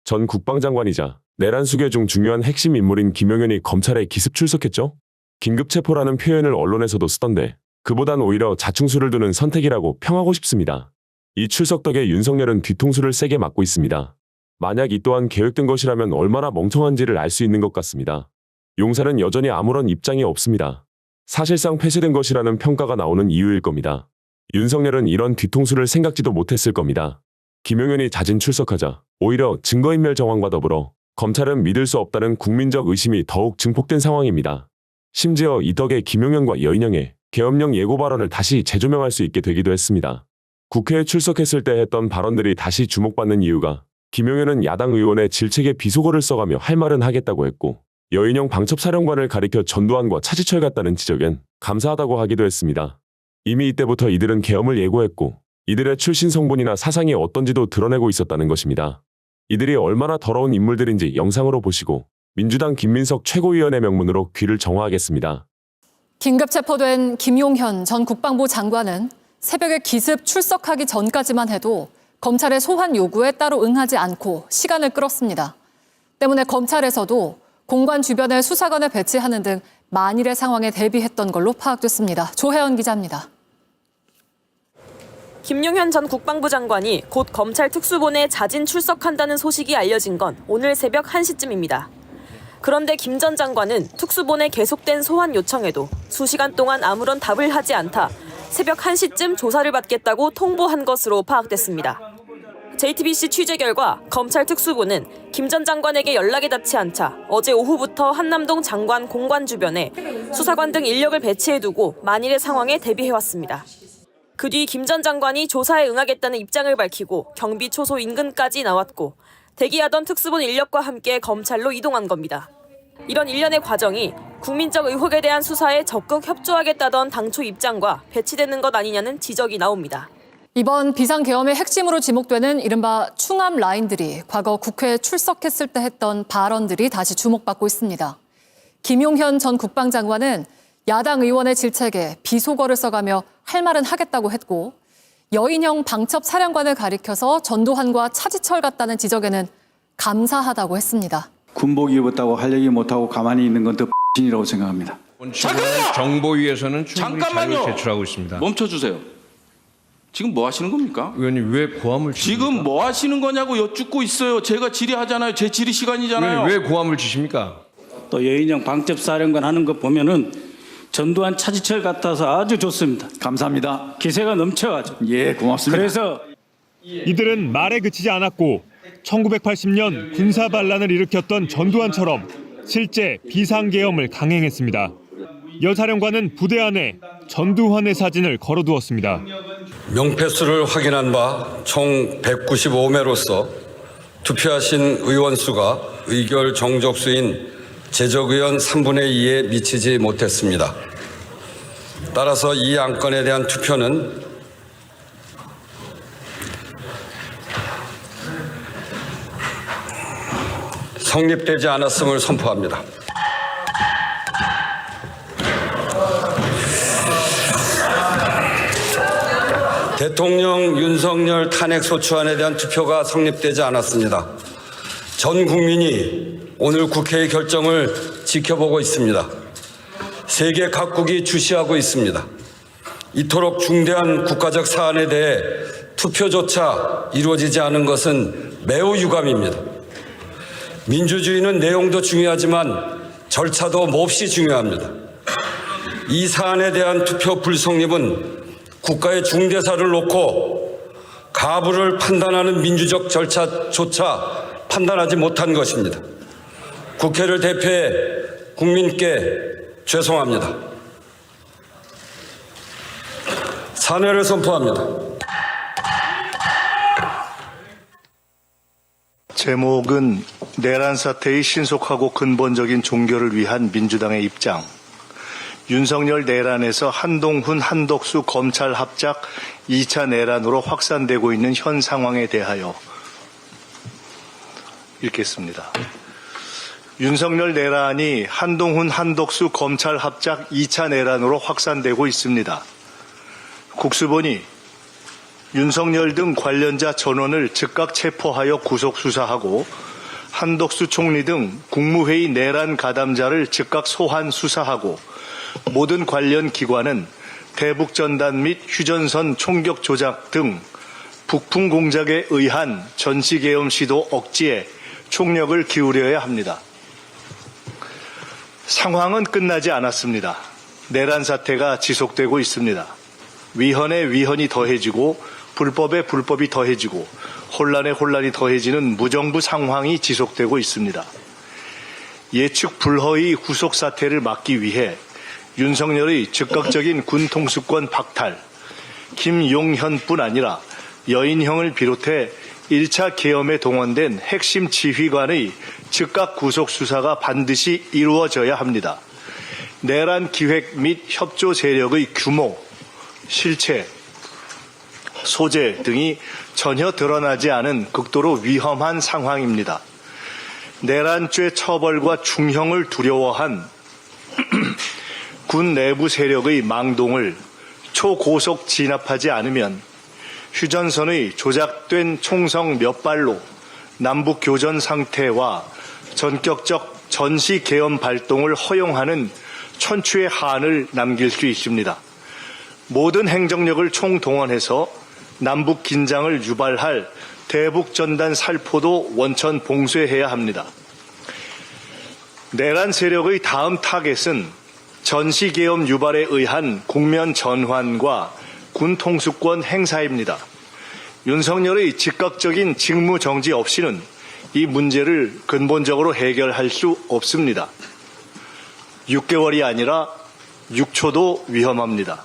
전 국방장관이자 내란 수괴 중 중요한 핵심 인물인 김용현이 검찰에 기습 출석했죠? 긴급 체포라는 표현을 언론에서도 쓰던데 그보단 오히려 자충수를 두는 선택이라고 평하고 싶습니다. 이 출석 덕에 윤석열은 뒤통수를 세게 맞고 있습니다. 만약 이 또한 계획된 것이라면 얼마나 멍청한지를 알 수 있는 것 같습니다. 용산은 여전히 아무런 입장이 없습니다. 사실상 폐쇄된 것이라는 평가가 나오는 이유일 겁니다. 윤석열은 이런 뒤통수를 생각지도 못했을 겁니다. 김용현이 자진 출석하자 오히려 증거인멸 정황과 더불어 검찰은 믿을 수 없다는 국민적 의심이 더욱 증폭된 상황입니다. 심지어 이 덕에 김용현과 여인영의 계엄령 예고 발언을 다시 재조명할 수 있게 되기도 했습니다. 국회에 출석했을 때 했던 발언들이 다시 주목받는 이유가 김용현은 야당 의원의 질책에 비속어를 써가며 할 말은 하겠다고 했고 여인영 방첩사령관을 가리켜 전두환과 차지철 같다는 지적엔 감사하다고 하기도 했습니다. 이미 이때부터 이들은 계엄을 예고했고 이들의 출신 성분이나 사상이 어떤지도 드러내고 있었다는 것입니다. 이들이 얼마나 더러운 인물들인지 영상으로 보시고 민주당 김민석 최고위원의 명문으로 귀를 정화하겠습니다. 긴급 체포된 김용현 전 국방부 장관은 새벽에 기습 출석하기 전까지만 해도 검찰의 소환 요구에 따로 응하지 않고 시간을 끌었습니다. 때문에 검찰에서도 공관 주변에 수사관을 배치하는 등 만일의 상황에 대비했던 걸로 파악됐습니다. 조혜연 기자입니다. 김용현 전 국방부 장관이 곧 검찰 특수본에 자진 출석한다는 소식이 알려진 건 오늘 새벽 1시쯤입니다. 그런데 김 전 장관은 특수본의 계속된 소환 요청에도 수시간 동안 아무런 답을 하지 않다 새벽 1시쯤 조사를 받겠다고 통보한 것으로 파악됐습니다. JTBC 취재 결과 검찰 특수부는 김 전 장관에게 연락이 닿지 않자 어제 오후부터 한남동 장관 공관 주변에 수사관 등 인력을 배치해두고 만일의 상황에 대비해왔습니다. 그 뒤 김 전 장관이 조사에 응하겠다는 입장을 밝히고 경비 초소 인근까지 나왔고 대기하던 특수본 인력과 함께 검찰로 이동한 겁니다. 이런 일련의 과정이 국민적 의혹에 대한 수사에 적극 협조하겠다던 당초 입장과 배치되는 것 아니냐는 지적이 나옵니다. 이번 비상계엄의 핵심으로 지목되는 이른바 충암 라인들이 과거 국회에 출석했을 때 했던 발언들이 다시 주목받고 있습니다. 김용현 전 국방장관은 야당 의원의 질책에 비속어를 써가며 할 말은 하겠다고 했고 여인형 방첩사령관을 가리켜서 전두환과 차지철 같다는 지적에는 감사하다고 했습니다. 군복 입었다고 할 얘기 못하고 가만히 있는 건 더 X이라고 생각합니다. 정보위에서는 충분히 잠깐만요. 자료를 제출하고 있습니다. 멈춰주세요. 지금 뭐 하시는 겁니까? 의원님 왜 고함을 주십니까? 지금 뭐 하시는 거냐고 여쭙고 있어요. 제가 질의하잖아요. 제 질의 시간이잖아요. 의원님 왜 고함을 주십니까? 또 여인형 방첩사령관 하는 거 보면은 전두환 차지철 같아서 아주 좋습니다. 감사합니다. 기세가 넘쳐가지고. 예, 고맙습니다. 그래서 이들은 말에 그치지 않았고 1980년 군사 반란을 일으켰던 전두환처럼 실제 비상계엄을 강행했습니다. 여 사령관은 부대 안에 전두환의 사진을 걸어두었습니다. 명패수를 확인한 바 총 195매로서 투표하신 의원 수가 의결 정족수인 제적의원 3분의 2에 미치지 못했습니다. 따라서 이 안건에 대한 투표는 성립되지 않았음을 선포합니다. 대통령 윤석열 탄핵소추안에 대한 투표가 성립되지 않았습니다. 전 국민이 오늘 국회의 결정을 지켜보고 있습니다. 세계 각국이 주시하고 있습니다. 이토록 중대한 국가적 사안에 대해 투표조차 이루어지지 않은 것은 매우 유감입니다. 민주주의는 내용도 중요하지만 절차도 몹시 중요합니다. 이 사안에 대한 투표 불성립은 국가의 중대사를 놓고 가부를 판단하는 민주적 절차조차 판단하지 못한 것입니다. 국회를 대표해 국민께 죄송합니다. 사퇴를 선포합니다. 제목은 내란 사태의 신속하고 근본적인 종결을 위한 민주당의 입장. 윤석열 내란에서 한동훈, 한덕수 검찰 합작 2차 내란으로 확산되고 있는 현 상황에 대하여 읽겠습니다. 윤석열 내란이 한동훈, 한덕수 검찰 합작 2차 내란으로 확산되고 있습니다. 국수본이 윤석열 등 관련자 전원을 즉각 체포하여 구속 수사하고 한덕수 총리 등 국무회의 내란 가담자를 즉각 소환 수사하고 모든 관련 기관은 대북전단 및 휴전선 총격 조작 등 북풍 공작에 의한 전시계엄 시도 억지에 총력을 기울여야 합니다. 상황은 끝나지 않았습니다. 내란 사태가 지속되고 있습니다. 위헌에 위헌이 더해지고 불법에 불법이 더해지고 혼란에 혼란이 더해지는 무정부 상황이 지속되고 있습니다. 예측 불허의 후속 사태를 막기 위해 윤석열의 즉각적인 군 통수권 박탈, 김용현뿐 아니라 여인형을 비롯해 1차 계엄에 동원된 핵심 지휘관의 즉각 구속 수사가 반드시 이루어져야 합니다. 내란 기획 및 협조 세력의 규모, 실체, 소재 등이 전혀 드러나지 않은 극도로 위험한 상황입니다. 내란죄 처벌과 중형을 두려워한 군 내부 세력의 망동을 초고속 진압하지 않으면 휴전선의 조작된 총성 몇 발로 남북 교전 상태와 전격적 전시 계엄 발동을 허용하는 천추의 한을 남길 수 있습니다. 모든 행정력을 총동원해서 남북 긴장을 유발할 대북 전단 살포도 원천 봉쇄해야 합니다. 내란 세력의 다음 타겟은 전시 계엄 유발에 의한 국면 전환과 군 통수권 행사입니다. 윤석열의 즉각적인 직무 정지 없이는 이 문제를 근본적으로 해결할 수 없습니다. 6개월이 아니라 6초도 위험합니다.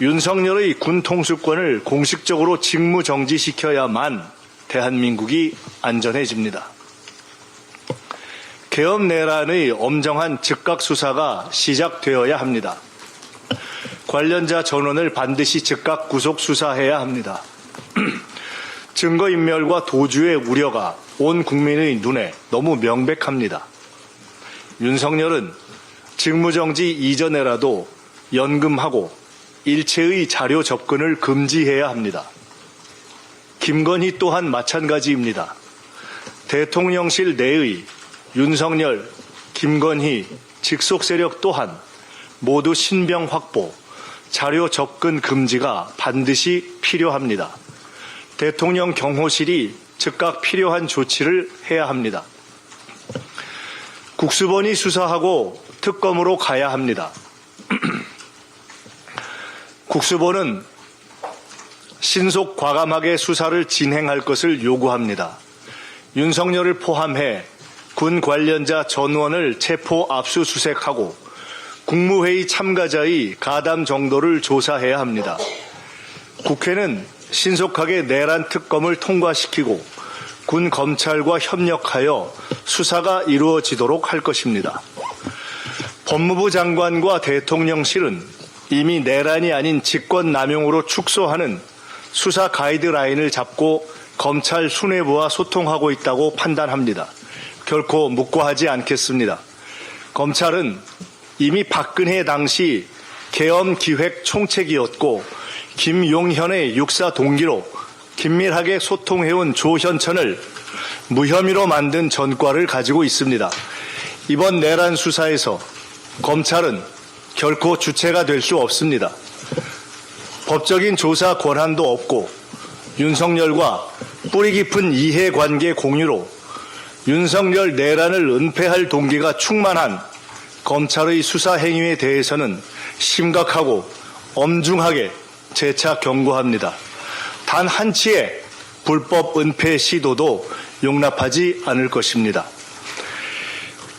윤석열의 군 통수권을 공식적으로 직무 정지시켜야만 대한민국이 안전해집니다. 계엄 내란의 엄정한 즉각 수사가 시작되어야 합니다. 관련자 전원을 반드시 즉각 구속 수사해야 합니다. 증거인멸과 도주의 우려가 온 국민의 눈에 너무 명백합니다. 윤석열은 직무정지 이전에라도 연금하고 일체의 자료 접근을 금지해야 합니다. 김건희 또한 마찬가지입니다. 대통령실 내의 윤석열, 김건희, 직속 세력 또한 모두 신병 확보, 자료 접근 금지가 반드시 필요합니다. 대통령 경호실이 즉각 필요한 조치를 해야 합니다. 국수본이 수사하고 특검으로 가야 합니다. 국수본은 신속 과감하게 수사를 진행할 것을 요구합니다. 윤석열을 포함해 군 관련자 전원을 체포 압수수색하고 국무회의 참가자의 가담 정도를 조사해야 합니다. 국회는 신속하게 내란 특검을 통과시키고 군 검찰과 협력하여 수사가 이루어지도록 할 것입니다. 법무부 장관과 대통령실은 이미 내란이 아닌 직권남용으로 축소하는 수사 가이드라인을 잡고 검찰 수뇌부와 소통하고 있다고 판단합니다. 결코 묵과하지 않겠습니다. 검찰은 이미 박근혜 당시 계엄 기획 총책이었고 김용현의 육사 동기로 긴밀하게 소통해온 조현천을 무혐의로 만든 전과를 가지고 있습니다. 이번 내란 수사에서 검찰은 결코 주체가 될 수 없습니다. 법적인 조사 권한도 없고 윤석열과 뿌리 깊은 이해관계 공유로 윤석열 내란을 은폐할 동기가 충만한 검찰의 수사 행위에 대해서는 심각하고 엄중하게 재차 경고합니다. 단 한치의 불법 은폐 시도도 용납하지 않을 것입니다.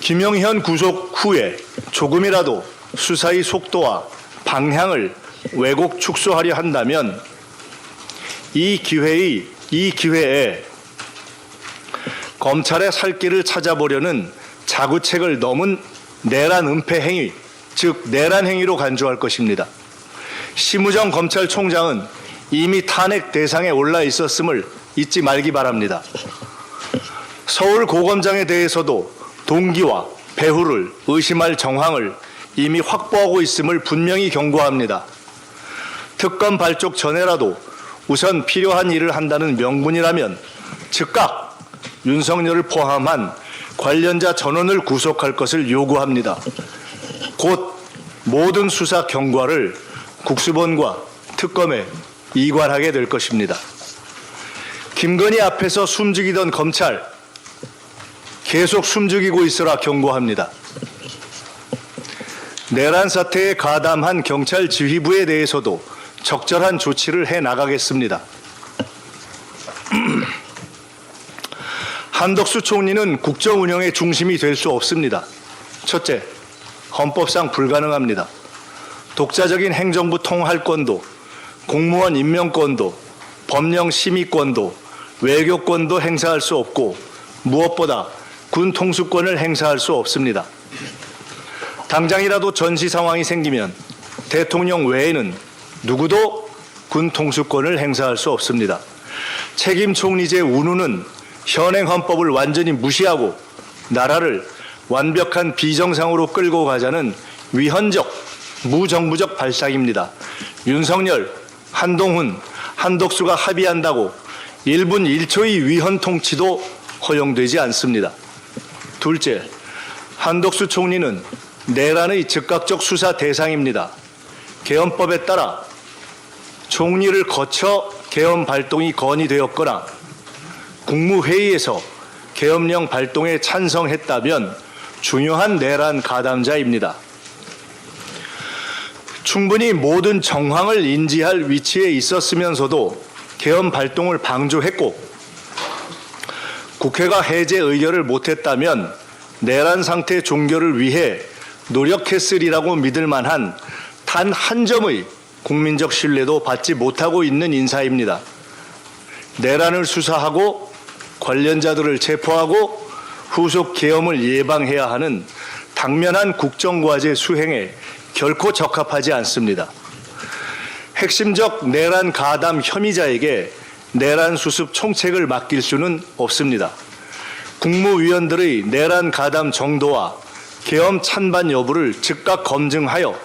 김용현 구속 후에 조금이라도 수사의 속도와 방향을 왜곡 축소하려 한다면 이 기회에 검찰의 살 길을 찾아보려는 자구책을 넘은 내란 은폐 행위, 즉 내란 행위로 간주할 것입니다. 심우정 검찰총장은 이미 탄핵 대상에 올라 있었음을 잊지 말기 바랍니다. 서울 고검장에 대해서도 동기와 배후를 의심할 정황을 이미 확보하고 있음을 분명히 경고합니다. 특검 발족 전에라도 우선 필요한 일을 한다는 명분이라면 즉각 윤석열을 포함한 관련자 전원을 구속할 것을 요구합니다. 곧 모든 수사 경과를 국수본과 특검에 이관하게 될 것입니다. 김건희 앞에서 숨죽이던 검찰, 계속 숨죽이고 있으라 경고합니다. 내란 사태에 가담한 경찰 지휘부에 대해서도 적절한 조치를 해 나가겠습니다. 한덕수 총리는 국정 운영의 중심이 될 수 없습니다. 첫째, 헌법상 불가능합니다. 독자적인 행정부 통할권도, 공무원 임명권도, 법령 심의권도, 외교권도 행사할 수 없고 무엇보다 군 통수권을 행사할 수 없습니다. 당장이라도 전시 상황이 생기면 대통령 외에는 누구도 군 통수권을 행사할 수 없습니다. 책임 총리제 운운은 현행 헌법을 완전히 무시하고 나라를 완벽한 비정상으로 끌고 가자는 위헌적, 무정부적 발상입니다. 윤석열, 한동훈, 한덕수가 합의한다고 1분 1초의 위헌 통치도 허용되지 않습니다. 둘째, 한덕수 총리는 내란의 즉각적 수사 대상입니다. 개헌법에 따라 총리를 거쳐 개헌 발동이 건의되었거나 국무회의에서 계엄령 발동에 찬성했다면 중요한 내란 가담자입니다. 충분히 모든 정황을 인지할 위치에 있었으면서도 계엄 발동을 방조했고 국회가 해제 의결을 못했다면 내란 상태 종결을 위해 노력했으리라고 믿을 만한 단 한 점의 국민적 신뢰도 받지 못하고 있는 인사입니다. 내란을 수사하고 관련자들을 체포하고 후속 계엄을 예방해야 하는 당면한 국정과제 수행에 결코 적합하지 않습니다. 핵심적 내란 가담 혐의자에게 내란 수습 총책을 맡길 수는 없습니다. 국무위원들의 내란 가담 정도와 계엄 찬반 여부를 즉각 검증하여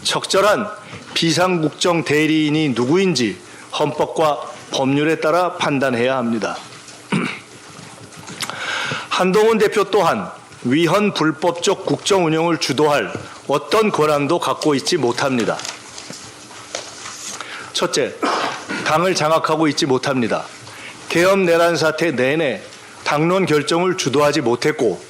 적절한 비상국정 대리인이 누구인지 헌법과 법률에 따라 판단해야 합니다. 한동훈 대표 또한 위헌 불법적 국정 운영을 주도할 어떤 권한도 갖고 있지 못합니다. 첫째, 당을 장악하고 있지 못합니다. 계엄 내란 사태 내내 당론 결정을 주도하지 못했고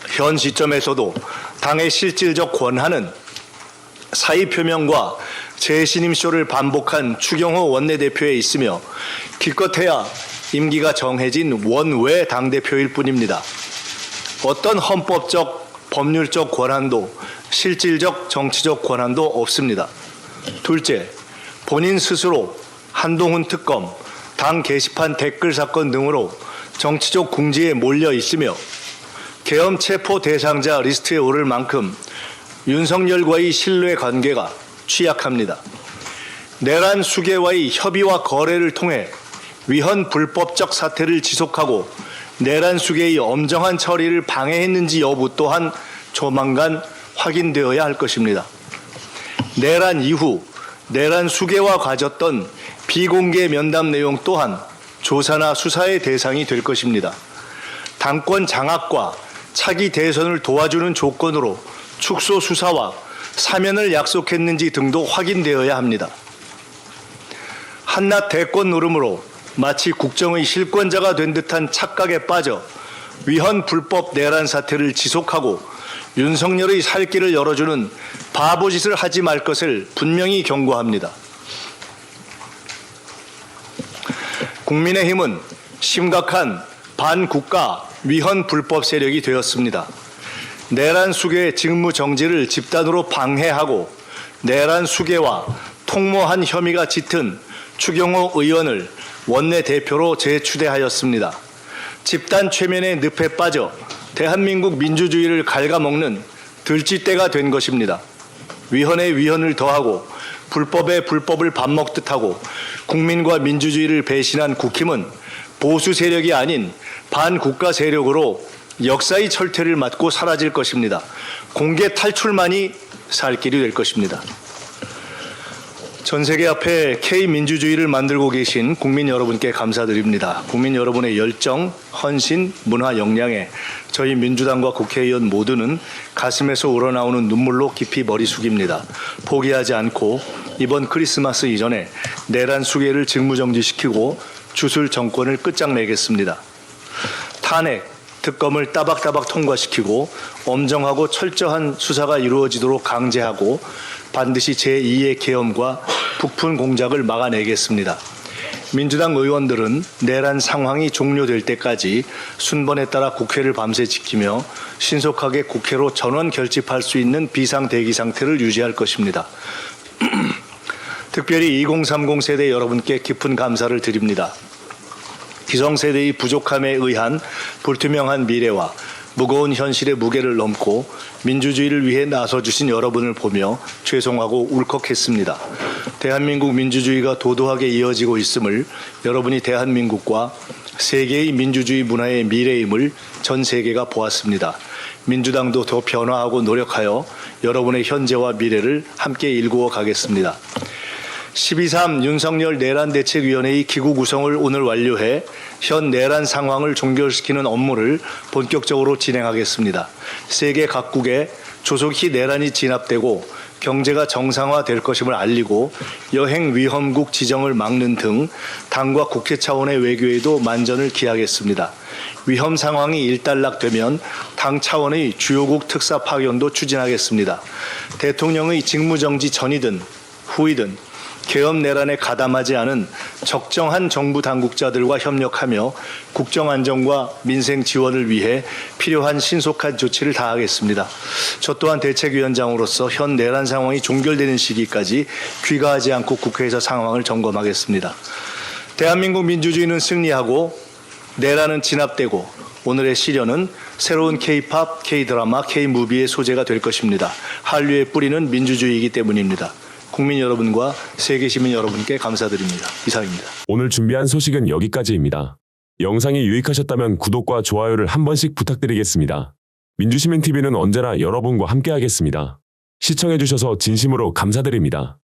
현 시점에서도 당의 실질적 권한은 사의 표명과 재신임쇼를 반복한 추경호 원내대표에 있으며 기껏해야 임기가 정해진 원외 당대표일 뿐입니다. 어떤 헌법적, 법률적 권한도 실질적 정치적 권한도 없습니다. 둘째, 본인 스스로 한동훈 특검, 당 게시판 댓글 사건 등으로 정치적 궁지에 몰려 있으며 계엄 체포 대상자 리스트에 오를 만큼 윤석열과의 신뢰 관계가 취약합니다. 내란 수계와의 협의와 거래를 통해 위헌 불법적 사태를 지속하고 내란 수계의 엄정한 처리를 방해했는지 여부 또한 조만간 확인되어야 할 것입니다. 내란 이후 내란 수계와 가졌던 비공개 면담 내용 또한 조사나 수사의 대상이 될 것입니다. 당권 장악과 차기 대선을 도와주는 조건으로 축소 수사와 사면을 약속했는지 등도 확인되어야 합니다. 한낱 대권 노름으로 마치 국정의 실권자가 된 듯한 착각에 빠져 위헌 불법 내란 사태를 지속하고 윤석열의 살 길을 열어주는 바보짓을 하지 말 것을 분명히 경고합니다. 국민의힘은 심각한 반국가 위헌 불법 세력이 되었습니다. 내란 수계의 직무 정지를 집단으로 방해하고 내란 수계와 통모한 혐의가 짙은 추경호 의원을 원내대표로 재추대하였습니다. 집단 최면의 늪에 빠져 대한민국 민주주의를 갉아먹는 들쥐떼가 된 것입니다. 위헌에 위헌을 더하고 불법에 불법을 밥 먹듯 하고 국민과 민주주의를 배신한 국힘은 보수 세력이 아닌 반국가 세력으로 역사의 철퇴를 맞고 사라질 것입니다. 공개 탈출만이 살 길이 될 것입니다. 전 세계 앞에 K민주주의를 만들고 계신 국민 여러분께 감사드립니다. 국민 여러분의 열정, 헌신, 문화 역량에 저희 민주당과 국회의원 모두는 가슴에서 우러나오는 눈물로 깊이 머리 숙입니다. 포기하지 않고 이번 크리스마스 이전에 내란 수계를 직무정지시키고 주술 정권을 끝장내겠습니다. 탄핵, 특검을 따박따박 통과시키고 엄정하고 철저한 수사가 이루어지도록 강제하고 반드시 제2의 계엄과 북풍 공작을 막아내겠습니다. 민주당 의원들은 내란 상황이 종료될 때까지 순번에 따라 국회를 밤새 지키며 신속하게 국회로 전원 결집할 수 있는 비상대기 상태를 유지할 것입니다. 특별히 2030 세대 여러분께 깊은 감사를 드립니다. 기성세대의 부족함에 의한 불투명한 미래와 무거운 현실의 무게를 넘고 민주주의를 위해 나서주신 여러분을 보며 죄송하고 울컥했습니다. 대한민국 민주주의가 도도하게 이어지고 있음을 여러분이 대한민국과 세계의 민주주의 문화의 미래임을 전 세계가 보았습니다. 민주당도 더 변화하고 노력하여 여러분의 현재와 미래를 함께 일구어 가겠습니다. 12.3 윤석열 내란대책위원회의 기구 구성을 오늘 완료해 현 내란 상황을 종결시키는 업무를 본격적으로 진행하겠습니다. 세계 각국에 조속히 내란이 진압되고 경제가 정상화될 것임을 알리고 여행 위험국 지정을 막는 등 당과 국회 차원의 외교에도 만전을 기하겠습니다. 위험 상황이 일단락되면 당 차원의 주요국 특사 파견도 추진하겠습니다. 대통령의 직무정지 전이든 후이든 계엄 내란에 가담하지 않은 적정한 정부 당국자들과 협력하며 국정 안정과 민생 지원을 위해 필요한 신속한 조치를 다하겠습니다. 저 또한 대책위원장으로서 현 내란 상황이 종결되는 시기까지 귀가하지 않고 국회에서 상황을 점검하겠습니다. 대한민국 민주주의는 승리하고 내란은 진압되고 오늘의 시련은 새로운 K-팝, K-드라마, K-무비의 소재가 될 것입니다. 한류의 뿌리는 민주주의이기 때문입니다. 국민 여러분과 세계 시민 여러분께 감사드립니다. 이상입니다. 오늘 준비한 소식은 여기까지입니다. 영상이 유익하셨다면 구독과 좋아요를 한 번씩 부탁드리겠습니다. 민주시민TV는 언제나 여러분과 함께하겠습니다. 시청해주셔서 진심으로 감사드립니다.